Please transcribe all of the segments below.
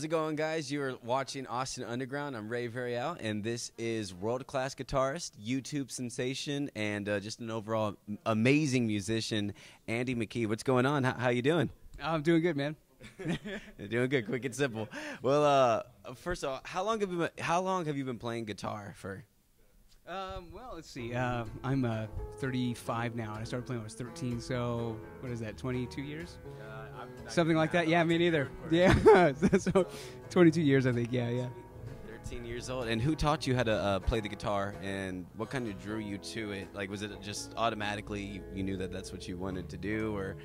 How's it going, guys? You're watching Austin Underground. I'm Ray Villarreal, and this is world-class guitarist, YouTube sensation, and just an overall amazing musician, Andy McKee. What's going on? How you doing? I'm doing good, man. You're doing good, quick and simple. Well, first of all, how long have you been playing guitar for? Well, let's see. I'm 35 now, and I started playing when I was 13. So what is that? 22 years? Something like that. Yeah, me neither. Yeah, so 22 years, I think. Yeah. 13 years old. And who taught you how to play the guitar, and what kind of drew you to it? Like, was it just automatically you knew that that's what you wanted to do, or?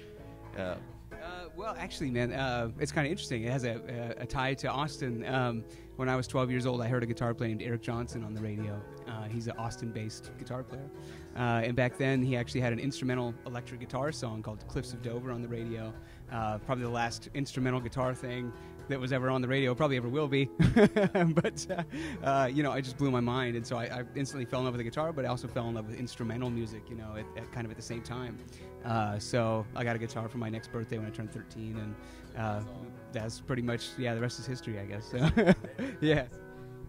Well, actually, man, it's kind of interesting. It has a tie to Austin. When I was 12 years old, I heard a guitar player named Eric Johnson on the radio. He's an Austin-based guitar player. And back then, he actually had an instrumental electric guitar song called Cliffs of Dover on the radio. Probably the last instrumental guitar thing that was ever on the radio, probably ever will be. But, it just blew my mind. And so I instantly fell in love with the guitar, but I also fell in love with instrumental music, at kind of at the same time. So I got a guitar for my next birthday when I turned 13, and that's pretty much, the rest is history, I guess. So, yeah.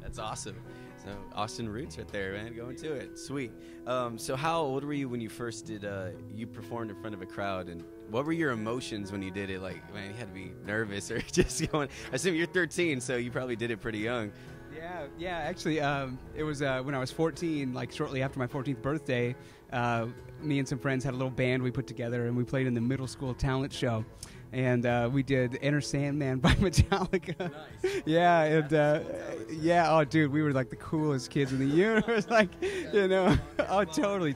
That's awesome. So Austin roots right there, man. Going to it. Sweet. So how old were you when you first did, you performed in front of a crowd, and what were your emotions when you did it? Like, man, you had to be nervous or just going, I assume you're 13, so you probably did it pretty young. Yeah, actually, it was when I was 14, like shortly after my 14th birthday, me and some friends had a little band we put together, and we played in the middle school talent show. And we did Enter Sandman by Metallica. Nice. Yeah, and oh, dude, we were like the coolest kids in the universe. Like, oh, totally.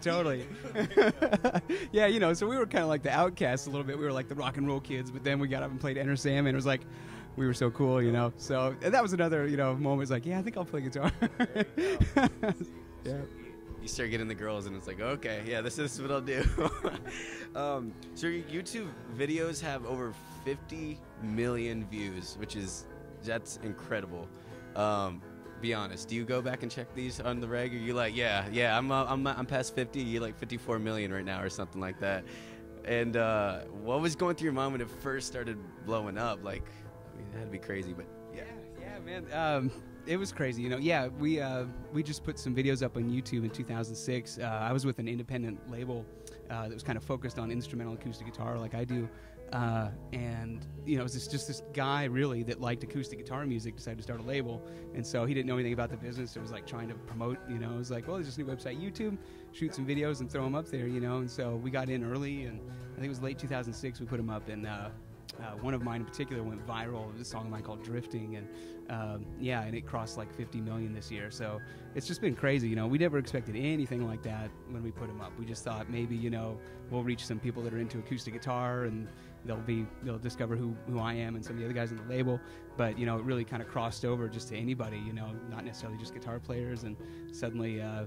Yeah, so we were kind of like the outcasts a little bit. We were like the rock and roll kids, but then we got up and played Enter Sandman. It was like, we were so cool, So and that was another, moment. It's like, yeah, I think I'll play guitar. Yeah. You start getting the girls, and it's like, okay, yeah, this is what I'll do. So your YouTube videos have over 50 million views, that's incredible. Be honest, do you go back and check these on the reg? Or you like, yeah, I'm past 50. You're like 54 million right now, or something like that. And what was going through your mind when it first started blowing up? Like, I mean, it had to be crazy, but yeah. Yeah, man. It was crazy, Yeah, we just put some videos up on YouTube in 2006. I was with an independent label that was kind of focused on instrumental acoustic guitar, like I do. And it was just this guy really that liked acoustic guitar music decided to start a label, and so he didn't know anything about the business. It was like trying to promote. It was like, well, there's this new website, YouTube, shoot some videos and throw them up there, And so we got in early, and I think it was late 2006 we put them up, and one of mine in particular went viral. It was a song of mine called Drifting, and and it crossed like 50 million this year. So it's just been crazy. We never expected anything like that when we put them up. We just thought maybe we'll reach some people that are into acoustic guitar, and they'll discover who I am and some of the other guys in the label. But it really kind of crossed over just to anybody. Not necessarily just guitar players. And suddenly I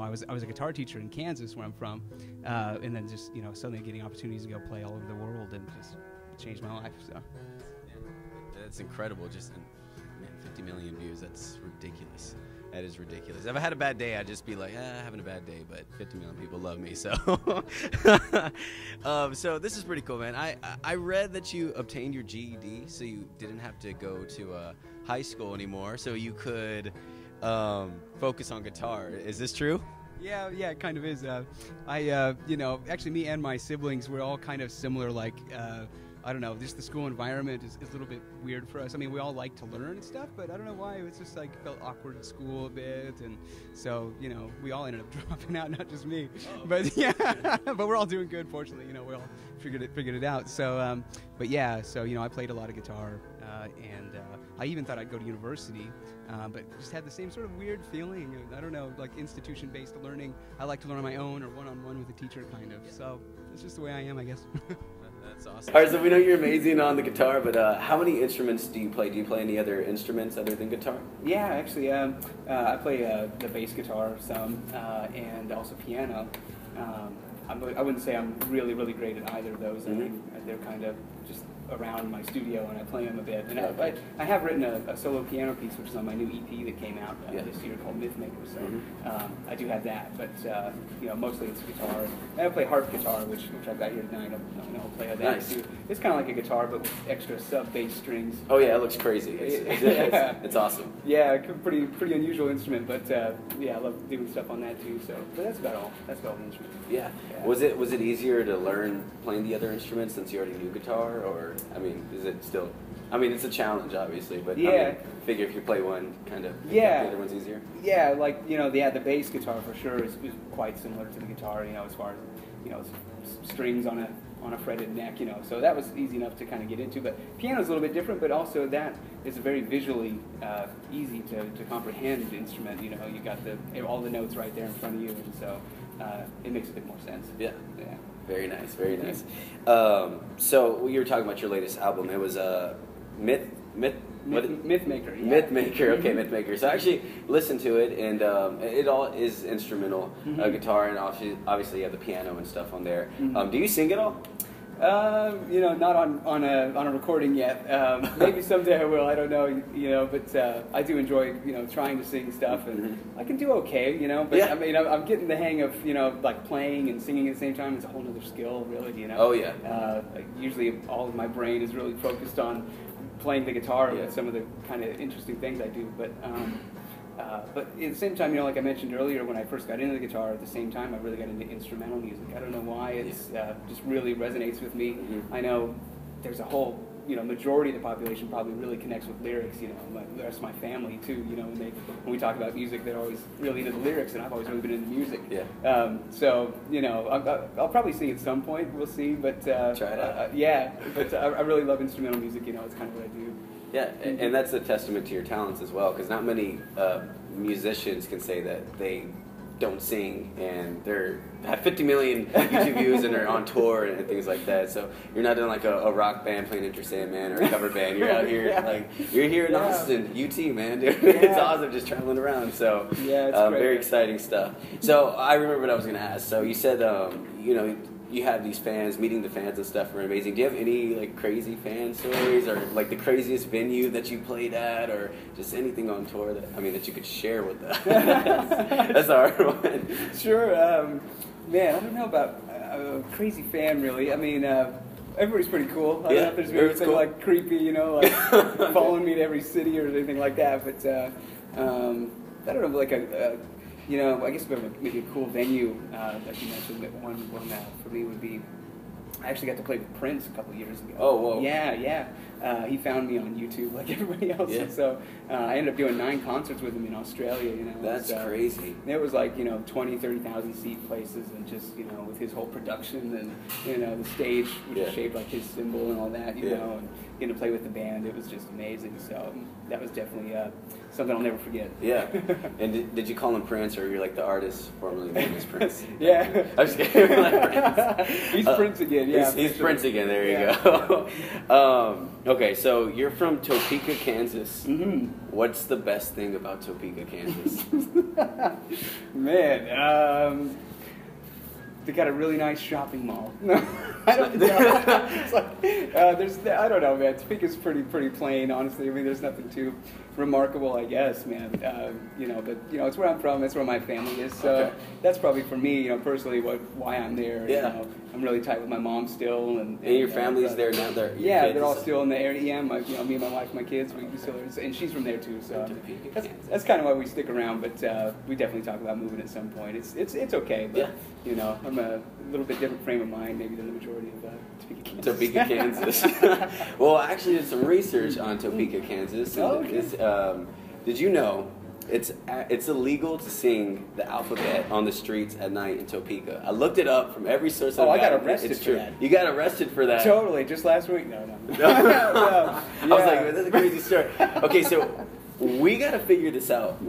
was a guitar teacher in Kansas, where I'm from, and then just suddenly getting opportunities to go play all over the world, and just changed my life. So that's incredible. Just 50 million views, that's ridiculous. That is ridiculous. If I had a bad day, I'd just be like, having a bad day, but 50 million people love me, so. So this is pretty cool, man. I read that you obtained your GED, so you didn't have to go to high school anymore, so you could focus on guitar. Is this true? Yeah, it kind of is. Actually, me and my siblings, we're all kind of similar, like, I don't know, just the school environment is a little bit weird for us. I mean, we all like to learn and stuff, but I don't know why. It's just like felt awkward at school a bit, and so, we all ended up dropping out, not just me. Oh. But yeah, but we're all doing good, fortunately. We all figured it out. So, I played a lot of guitar, and I even thought I'd go to university, but just had the same sort of weird feeling. I don't know, like institution-based learning. I like to learn on my own or one-on-one with a teacher, kind of. So it's just the way I am, I guess. That's awesome. All right, so we know you're amazing on the guitar, but how many instruments do you play? Do you play any other instruments other than guitar? Yeah, actually, I play the bass guitar some, and also piano. I wouldn't say I'm really, really great at either of those. I think they're kind of just around my studio and I play them a bit. And I have written a solo piano piece, which is on my new EP that came out this year called Myth Maker. So I do have that, but you know, mostly it's guitar. And I play harp guitar, which I've got here tonight. I'll play that too. It's kind of like a guitar, but with extra sub bass strings. Oh yeah, it looks crazy. It's awesome. Yeah, pretty unusual instrument, but yeah, I love doing stuff on that too. So, but that's about all. That's about the instrument. Yeah. Was it easier to learn playing the other instruments since you already knew guitar, or I mean, is it still? I mean, it's a challenge, obviously, but I mean, figure if you play one, kind of the other one's easier. Yeah, like you know, the bass guitar for sure is quite similar to the guitar. You know, as far as you know, strings on a fretted neck. You know, so that was easy enough to kind of get into. But piano's a little bit different, but also that is a very visually easy to comprehend instrument. You know, you got all the notes right there in front of you, and so it makes a bit more sense. Yeah. Very nice, very nice. So you were talking about your latest album. It was Myth Maker. Yeah. Myth Maker. Okay, Myth Maker. So I actually listened to it, and it all is instrumental, guitar, and obviously you have the piano and stuff on there. Do you sing at all? You know, not on a recording yet. Maybe someday I will. I don't know. You know, but I do enjoy trying to sing stuff, and I can do okay. You know, but I mean, I'm getting the hang of like playing and singing at the same time. It's a whole other skill, really. You know. Oh yeah. Usually, all of my brain is really focused on playing the guitar and some of the kind of interesting things I do, but at the same time, like I mentioned earlier, when I first got into the guitar, at the same time, I really got into instrumental music. I don't know why, it's just really resonates with me. I know there's a whole, majority of the population probably really connects with lyrics, the rest of my family too, when we talk about music, they're always really into the lyrics, and I've always really been into music. So, I'll probably sing at some point, we'll see, but try it out. But I really love instrumental music, it's kind of what I do. Yeah, and that's a testament to your talents as well, because not many musicians can say that they don't sing and they're have 50 million YouTube views and they're on tour and things like that. So you're not in like a rock band playing Enter Sandman or a cover band. You're out here like you're here in Austin, UT, man. Dude. It's awesome just traveling around. So it's very exciting stuff. So I remember what I was going to ask. So you said you have these fans, meeting the fans and stuff are amazing. Do you have any like crazy fan stories, or like the craziest venue that you played at, or just anything on tour that you could share with us? That's a hard one. Sure, man. I don't know about a crazy fan really. I mean, everybody's pretty cool. I don't know if there's anything like creepy, like following me to every city or anything like that. But I don't know, like I guess maybe a cool venue, like you mentioned, that one for me would be, I actually got to play with Prince a couple of years ago. Oh, whoa. Yeah. He found me on YouTube like everybody else. And so I ended up doing 9 concerts with him in Australia, That's crazy. It was like, 20, 30,000 seat places, and just, with his whole production and, the stage, which is shaped like his symbol and all that, and getting to play with the band, it was just amazing. So that was definitely something I'll never forget. Yeah. And did you call him Prince, or you're like the artist formerly known as Prince? Yeah. I'm just kidding. Like Prince. He's Prince again, yeah. He's Prince again, there you go. Okay, so you're from Topeka, Kansas. What's the best thing about Topeka, Kansas? Man, they got a really nice shopping mall. I don't know. It's like, I don't know, man. Topeka's pretty plain, honestly. I mean, there's nothing too remarkable, I guess, man. But it's where I'm from. It's where my family is. So that's probably for me, personally, why I'm there. I'm really tight with my mom still, and your family's there now. They're all still in the area. Yeah, me and my wife, my kids, we still, and she's from there too. So that's kind of why we stick around. But we definitely talk about moving at some point. It's okay, but I'm a little bit different frame of mind maybe than the majority of Topeka, Kansas. Well, I actually did some research on Topeka, Kansas. Did you know it's illegal to sing the alphabet on the streets at night in Topeka? I looked it up from every source. I got arrested for that. You got arrested for that? Totally, just last week. No. I was like, that's a crazy story. Okay, so we got to figure this out.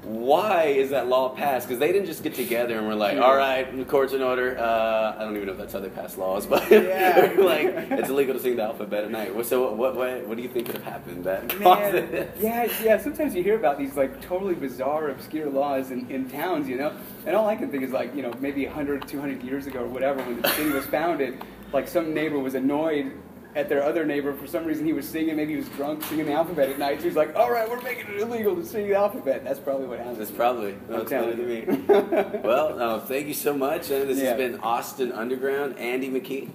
Why is that law passed? Because they didn't just get together and were like, all right, the court's in order. I don't even know if that's how they pass laws, but like, it's illegal to sing the alphabet at night. So what do you think could have happened that caused it? Yeah. Sometimes you hear about these like totally bizarre, obscure laws in towns, and all I can think is like, maybe 100, 200 years ago or whatever, when the city was founded, like some neighbor was annoyed at their other neighbor. For some reason, he was singing. Maybe he was drunk, singing the alphabet at night. So he's like, "All right, we're making it illegal to sing the alphabet." That's probably what happened. That's probably. That's better to me. Well, thank you so much. This has been Austin Underground. Andy McKee.